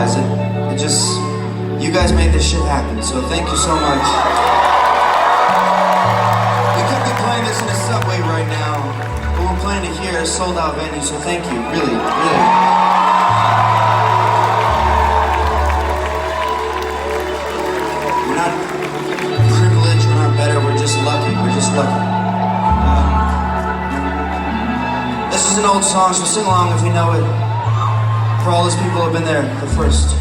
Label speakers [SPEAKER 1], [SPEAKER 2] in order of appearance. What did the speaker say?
[SPEAKER 1] It just, you guys made this shit happen, so thank you so much. We could be playing this in a subway right now, but we're playing it here, a sold out venue, so thank you, really, really. We're not privileged, we're not better, we're just lucky, This is an old song, so sing along if you know it. For all those people who have been there, the first.